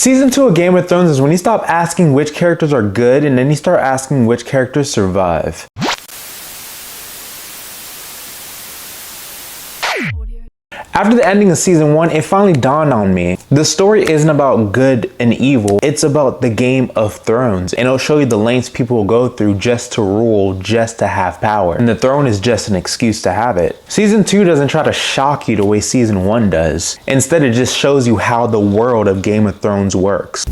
Season 2 of Game of Thrones is when you stop asking which characters are good and then you start asking which characters survive. After the ending of season 1, it finally dawned on me. The story isn't about good and evil, it's about the Game of Thrones. And it'll show you the lengths people will go through just to rule, just to have power. And the throne is just an excuse to have it. Season 2 doesn't try to shock you the way season 1 does. Instead, it just shows you how the world of Game of Thrones works.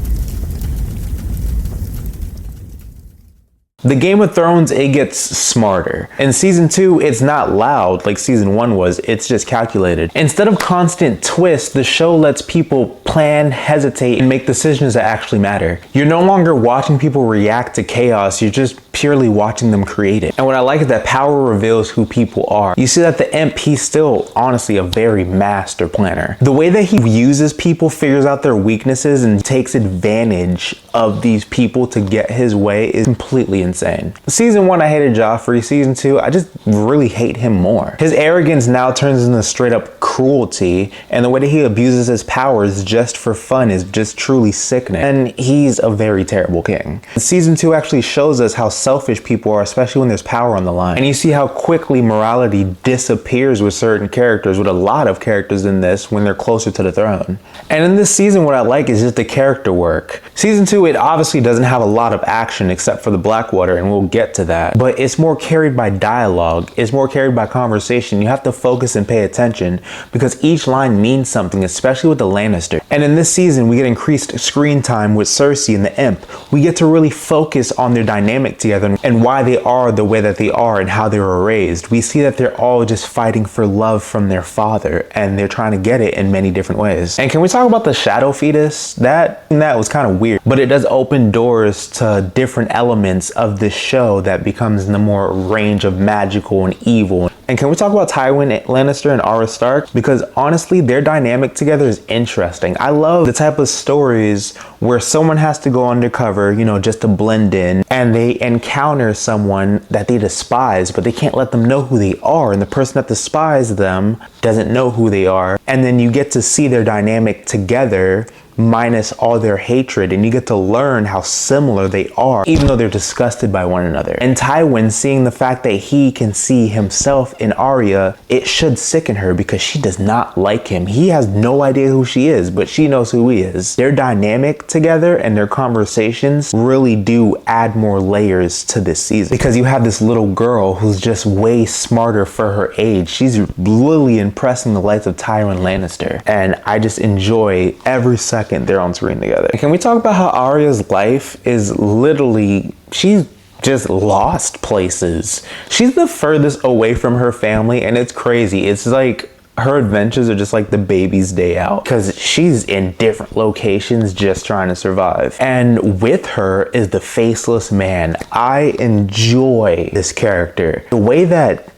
The Game of Thrones, it gets smarter. In season 2, it's not loud like season 1 was, it's just calculated. Instead of constant twists, the show lets people plan, hesitate, and make decisions that actually matter. You're no longer watching people react to chaos, you're just purely watching them create it. And what I like is that power reveals who people are. You see that the imp, he's still honestly a very master planner. The way that he uses people, figures out their weaknesses, and takes advantage of these people to get his way is completely insane. Season 1, I hated Joffrey. Season 2, I just really hate him more. His arrogance now turns into straight up cruelty, and the way that he abuses his powers just for fun is just truly sickening. And he's a very terrible king. Season 2 actually shows us how selfish people are, especially when there's power on the line. And you see how quickly morality disappears with certain characters, with a lot of characters in this, when they're closer to the throne. And in this season, what I like is just the character work. Season 2, it obviously doesn't have a lot of action except for the Blackwater, and we'll get to that. But it's more carried by dialogue. It's more carried by conversation. You have to focus and pay attention because each line means something, especially with the Lannister. And in this season, we get increased screen time with Cersei and the Imp. We get to really focus on their dynamic together and why they are the way that they are and how they were raised. We see that they're all just fighting for love from their father, and they're trying to get it in many different ways. And can we talk about the shadow fetus? That was kind of weird, but it does open doors to different elements of this show that becomes in the more range of magical and evil. And can we talk about Tywin Lannister and Arya Stark? Because honestly, their dynamic together is interesting. I love the type of stories where someone has to go undercover, you know, just to blend in, and they encounter someone that they despise, but they can't let them know who they are. And the person that despises them doesn't know who they are. And then you get to see their dynamic together minus all their hatred, and you get to learn how similar they are, even though they're disgusted by one another. And Tywin, seeing the fact that he can see himself in Arya, it should sicken her because she does not like him. He has no idea who she is, but she knows who he is. Their dynamic together and their conversations really do add more layers to this season, because you have this little girl who's just way smarter for her age. She's literally impressing the likes of Tywin Lannister, and I just enjoy every second they're on screen together. Can we talk about how Arya's life is literally, she's just lost places. She's the furthest away from her family, and it's crazy. It's like her adventures are just like the baby's day out, because she's in different locations just trying to survive. And with her is the Faceless Man. I enjoy this character. The way that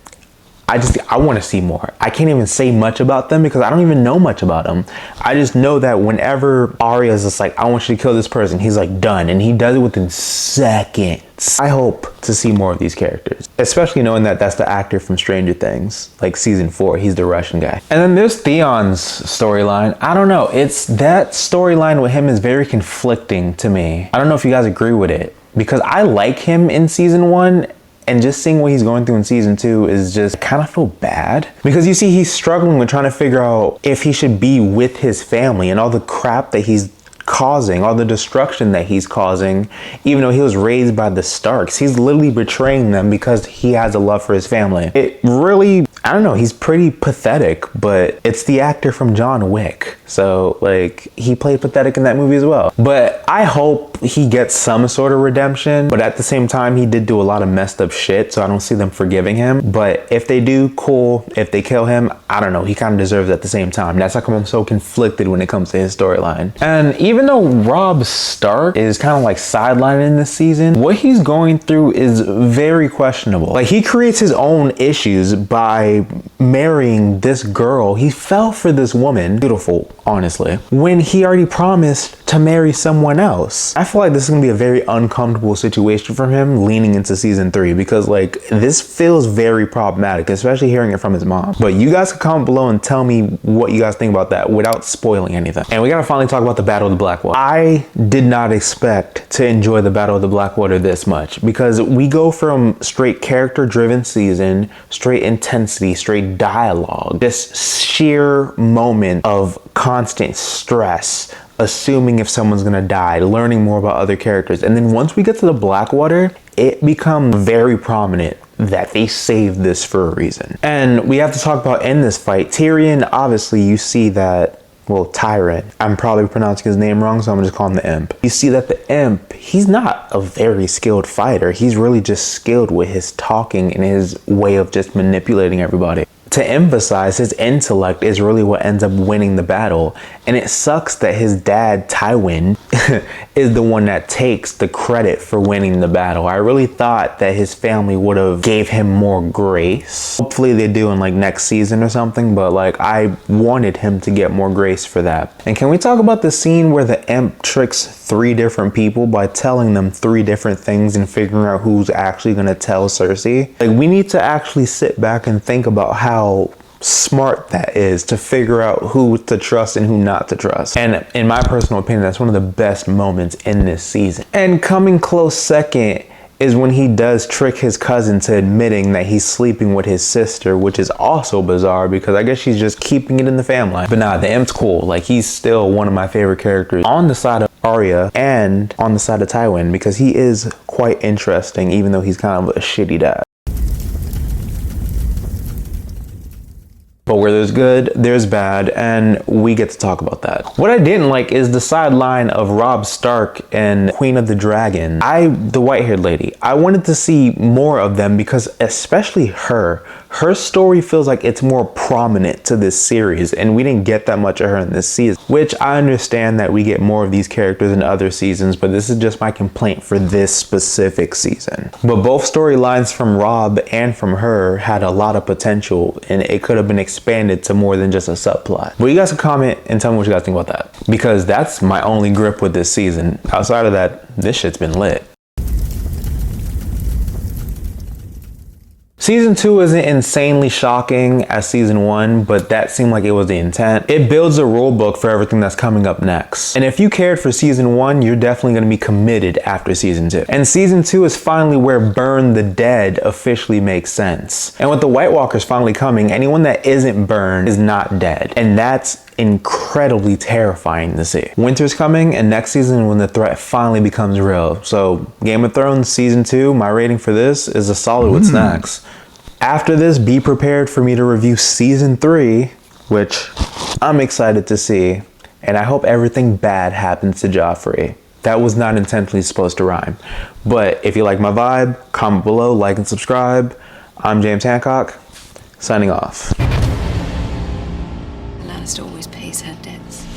I want to see more. I can't even say much about them because I don't even know much about them. I just know that whenever Arya's just like, I want you to kill this person, he's like, done. And he does it within seconds. I hope to see more of these characters, especially knowing that that's the actor from Stranger Things, like season 4, he's the Russian guy. And then there's Theon's storyline. I don't know, it's that storyline with him is very conflicting to me. I don't know if you guys agree with it, because I like him in season 1, and just seeing what he's going through in season 2 is just kind of feel bad, because you see he's struggling with trying to figure out if he should be with his family and all the crap that he's causing, all the destruction that he's causing, even though he was raised by the Starks. He's literally betraying them because he has a love for his family. It really, I don't know, he's pretty pathetic, but it's the actor from John Wick. So like, he played pathetic in that movie as well. But I hope he gets some sort of redemption, but at the same time, he did do a lot of messed up shit, so I don't see them forgiving him. But if they do, cool. If they kill him, I don't know, he kind of deserves it at the same time. That's how come I'm so conflicted when it comes to his storyline. And even though Robb Stark is kind of like sidelined in this season, what he's going through is very questionable. Like, he creates his own issues by marrying this girl. He fell for this woman, beautiful, honestly, when he already promised to marry someone else. I feel feel like this is gonna be a very uncomfortable situation for him leaning into season 3, because like this feels very problematic, especially hearing it from his mom. But you guys can comment below and tell me what you guys think about that without spoiling anything. And we gotta finally talk about the Battle of the Blackwater. I did not expect to enjoy the Battle of the Blackwater this much, because we go from straight character driven season, straight intensity, straight dialogue, this sheer moment of constant stress, assuming if someone's gonna die, learning more about other characters. And then once we get to the Blackwater, it becomes very prominent that they saved this for a reason. And we have to talk about in this fight, Tyrion, obviously you see that, well, Tyrion, I'm probably pronouncing his name wrong, so I'm gonna just call him the Imp. You see that the Imp, he's not a very skilled fighter. He's really just skilled with his talking and his way of just manipulating everybody. To emphasize, his intellect is really what ends up winning the battle. And it sucks that his dad, Tywin, is the one that takes the credit for winning the battle. I really thought that his family would have gave him more grace. Hopefully they do in like next season or something, but like I wanted him to get more grace for that. And can we talk about the scene where the Imp tricks 3 different people by telling them 3 different things and figuring out who's actually gonna tell Cersei? Like, we need to actually sit back and think about how smart that is to figure out who to trust and who not to trust. And in my personal opinion, that's one of the best moments in this season. And coming close second is when he does trick his cousin to admitting that he's sleeping with his sister, which is also bizarre because I guess she's just keeping it in the family. But nah, the Imp's cool. Like, he's still one of my favorite characters on the side of Arya and on the side of Tywin, because he is quite interesting, even though he's kind of a shitty dad. But where there's good, there's bad, and we get to talk about that. What I didn't like is the sideline of Robb Stark and Queen of the Dragon. The white-haired lady, I wanted to see more of them, because especially her story feels like it's more prominent to this series, and we didn't get that much of her in this season, which I understand that we get more of these characters in other seasons, but this is just my complaint for this specific season. But both storylines from Robb and from her had a lot of potential, and it could have been expanded to more than just a subplot. But you guys can comment and tell me what you guys think about that, because that's my only grip with this season. Outside of that, this shit's been lit. Season 2 isn't insanely shocking as season 1, but that seemed like it was the intent. It builds a rule book for everything that's coming up next. And if you cared for season 1, you're definitely going to be committed after season 2. And season 2 is finally where Burn the Dead officially makes sense. And with the White Walkers finally coming, anyone that isn't burned is not dead. And that's incredibly terrifying to see. Winter's coming, and next season when the threat finally becomes real. So Game of Thrones season 2, my rating for this is a solid with snacks. After this, be prepared for me to review season 3, which I'm excited to see. And I hope everything bad happens to Joffrey. That was not intentionally supposed to rhyme. But if you like my vibe, comment below, like and subscribe. I'm James Hancock, signing off. Lannister always pays her debts.